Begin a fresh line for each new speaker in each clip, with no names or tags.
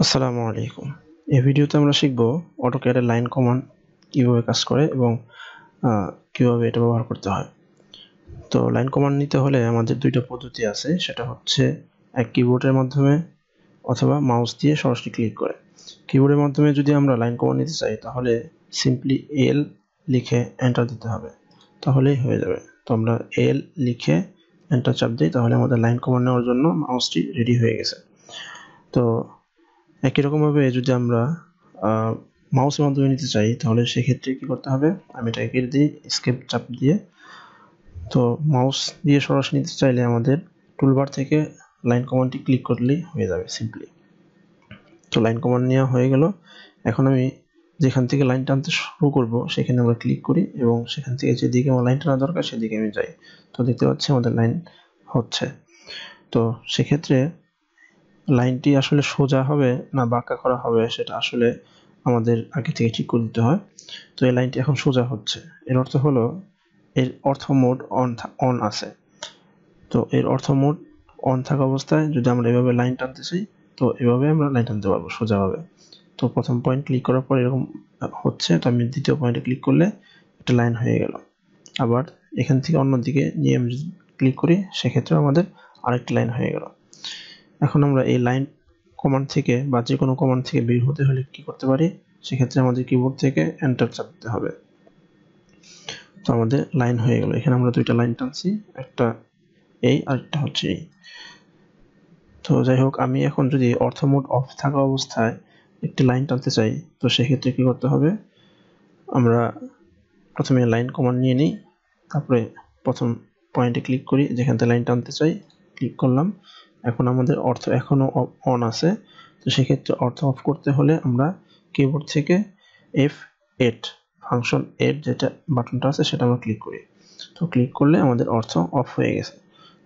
আসসালামু আলাইকুম। এই ভিডিওতে আমরা শিখব AutoCAD এর লাইন কমান্ড কিভাবে কাজ করে এবং কিভাবে এটা ব্যবহার করতে হয়। তো লাইন কমান্ড নিতে হলে আমাদের দুইটা পদ্ধতি আছে, সেটা হচ্ছে এক কিবোর্ডের মাধ্যমে অথবা মাউস দিয়ে সরাসরি ক্লিক করে। কিবোর্ডের মাধ্যমে যদি আমরা লাইন কমান্ড নিতে চাই তাহলে সিম্পলি এল লিখে এন্টার দিতে হবে, তাহলেই হয়ে যাবে। তো আমরা এল লিখে এন্টার চাপ দিই, তাহলে আমাদের লাইন কমান্ড নেওয়ার জন্য মাউসটি রেডি হয়ে গেছে। তো একই রকমভাবে যদি আমরা মাউসের মাধ্যমে নিতে চাই তাহলে সেক্ষেত্রে কি করতে হবে, আমি এটা এঁকে দিই এস্কেপ চাপ দিয়ে। তো মাউস দিয়ে সরাসরি নিতে চাইলে আমাদের টুলবার থেকে লাইন কমান্ডটি ক্লিক করলেই হয়ে যাবে সিম্পলি। তো লাইন কমান্ড নেওয়া হয়ে গেল। এখন আমি যেখান থেকে লাইন টানতে শুরু করব সেখানে আমরা ক্লিক করি এবং সেখান থেকে যেদিকে আমার লাইন টানা দরকার সেদিকে আমি যাই। তো দেখতে পাচ্ছি আমাদের লাইন হচ্ছে। তো সেক্ষেত্রে লাইনটি আসলে সোজা হবে না বাঁকা করা হবে সেটা আসলে আমাদের আগে থেকে ঠিক করে দিতে হয়। তো এই লাইনটি এখন সোজা হচ্ছে, এর অর্থ হলো এর অর্থ মোড অন আছে। তো এর অর্থ মোড অন থাকা অবস্থায় যদি আমরা এভাবে লাইন টানতে চাই তো এভাবে আমরা লাইন টানতে পারবো সোজাভাবে। তো প্রথম পয়েন্ট ক্লিক করার পর এরকম হচ্ছে, তো আমি দ্বিতীয় পয়েন্টে ক্লিক করলে একটা লাইন হয়ে গেল। আবার এখান থেকে অন্যদিকে নিয়ে আমি যদি ক্লিক করি সেক্ষেত্রে আমাদের আরেকটি লাইন হয়ে গেল। এখন আমরা এই লাইন কমান্ড থেকে বা যে কোনো কমান্ড থেকে বের হতে হলে কি করতে পারি, সেক্ষেত্রে আমাদের কিবোর্ড থেকে এন্টার চাপ দিতে হবে। তো আমাদের লাইন হয়ে গেল। এখানে আমরা দুইটা লাইন টানছি, একটা এই আর একটা হচ্ছে এই। তো যাই হোক, আমি এখন যদি অর্থ মোড অফ থাকা অবস্থায় একটি লাইন টানতে চাই তো সেক্ষেত্রে কি করতে হবে, আমরা প্রথমে লাইন কমান্ড নিয়ে নিই, তারপরে প্রথম পয়েন্টে ক্লিক করি যেখান থেকে লাইন টানতে চাই, ক্লিক করলাম। এখন আমাদের অর্থ এখনও অন আছে, তো সেক্ষেত্রে অর্থ অফ করতে হলে আমরা কিবোর্ড থেকে F8 ফাংশন 8 যেটা বাটনটা আছে সেটা আমরা ক্লিক করি। তো ক্লিক করলে আমাদের অর্থ অফ হয়ে গেছে।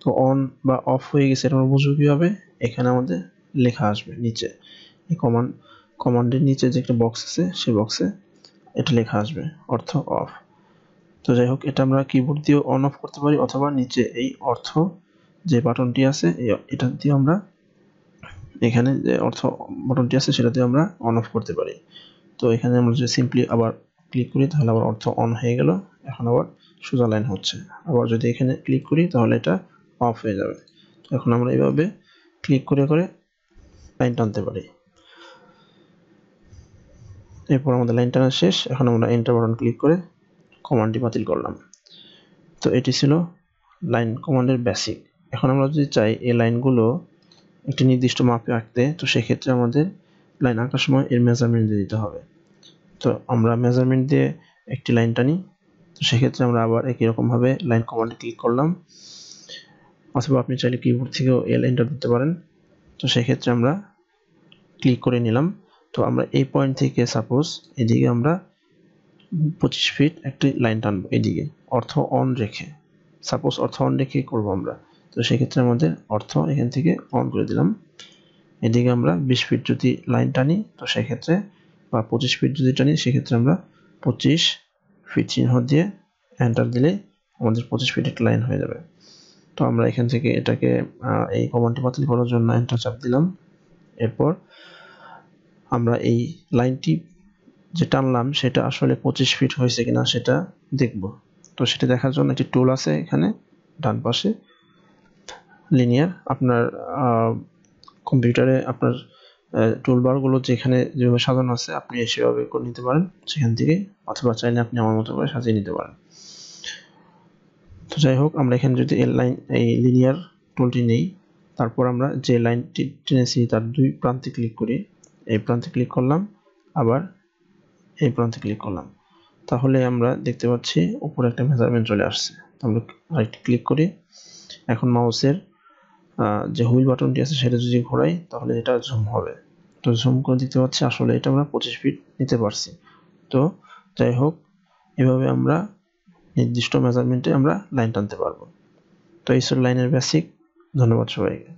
তো অন বা অফ হয়ে গেছে এটা আমরা বুঝবো কীভাবে, এখানে আমাদের লেখা আসবে নিচে, এই কমান্ডের নিচে যে একটা বক্স আছে সেই বক্সে এটা লেখা আসবে অর্থ অফ। তো যাই হোক, এটা আমরা কিবোর্ড দিয়ে অন অফ করতে পারি অথবা নিচে এই অর্থ যে বাটনটি আছে এটা দিয়ে আমরা, এখানে যে অর্থ বাটনটি আছে সেটা দিয়ে আমরা অন অফ করতে পারি। তো এখানে আমরা যদি সিম্পলি আবার ক্লিক করি তাহলে আবার অর্থ অন হয়ে গেল, এখন আবার সোজা লাইন হচ্ছে। আবার যদি এখানে ক্লিক করি তাহলে এটা অফ হয়ে যাবে। তো এখন আমরা এইভাবে ক্লিক করে করে লাইন টানতে পারি। এরপর আমাদের লাইন টানা শেষ। এখন আমরা এন্টার বাটন ক্লিক করে কমান্ডটি বাতিল করলাম। তো এটি ছিল লাইন কমান্ডের বেসিক। এখন আমরা যদি চাই এই লাইনগুলো একটি নির্দিষ্ট মাপে আঁকতে, তো সেক্ষেত্রে আমাদের লাইন আঁকার সময় এর মেজারমেন্ট দিয়ে দিতে হবে। তো আমরা মেজারমেন্ট দিয়ে একটি লাইন টানি, তো সেক্ষেত্রে আমরা আবার একই রকমভাবে লাইন কমান্ডে ক্লিক করলাম, অথবা আপনি চাইলে কিবোর্ড থেকেও এল এন্টার দিতে পারেন। তো সেক্ষেত্রে আমরা ক্লিক করে নিলাম। তো আমরা এই পয়েন্ট থেকে সাপোজ এদিকে আমরা 25 ফিট একটি লাইন টানবো, এদিকে অর্থ অন রেখে, সাপোজ অর্থ অন রেখে করবো আমরা। তো সেক্ষেত্রে আমাদের অর্থ এখান থেকে অন করে দিলাম। এদিকে আমরা 20 ফিট যদি লাইন টানি তো সেক্ষেত্রে, বা 25 ফিট যদি টানি সেক্ষেত্রে আমরা 25 ফিট চিহ্ন দিয়ে এন্টার দিলে আমাদের 25 ফিট একটা লাইন হয়ে যাবে। তো আমরা এখান থেকে এটাকে এই কমান্ডটি বাতিল করার জন্য এন্টার চাপ দিলাম। এরপর আমরা এই লাইনটি যে টানলাম সেটা আসলে 25 ফিট হয়েছে কিনা সেটা দেখব। তো সেটা দেখার জন্য একটি টুল আছে এখানে ডান পাশে, লিনিয়ার। আপনার কম্পিউটারে আপনার টুলবারগুলো যেখানে যেভাবে সাজানো আছে আপনি সেভাবে করে নিতে পারেন সেখান থেকে, অথবা চাইলে আপনি আমার মতো করে সাজিয়ে নিতে পারেন। তো যাই হোক, আমরা এখানে যদি এই লিনিয়ার টুলটি নেই, তারপর আমরা যে লাইনটি টেনেছি তার দুই প্রান্তে ক্লিক করি, এই প্রান্তে ক্লিক করলাম, আবার এই প্রান্তে ক্লিক করলাম, তাহলে আমরা দেখতে পাচ্ছি উপরে একটা মেজারমেন্ট চলে আসছে। আমরা আরেকটি ক্লিক করি। এখন মাউসের যে হুইল বাটনটি আছে সেটা যদি ঘোরাই তাহলে এটা জুম হবে। তো জুম করে দেখতে পাচ্ছি আসলে এটা আমরা 25 ফিট নিতে পারছি। তো যাই হোক, এভাবে আমরা নির্দিষ্ট মেজারমেন্টে আমরা লাইন টানতে পারবো। তো এই ছিল লাইনের বেসিক। ধন্যবাদ সবাইকে।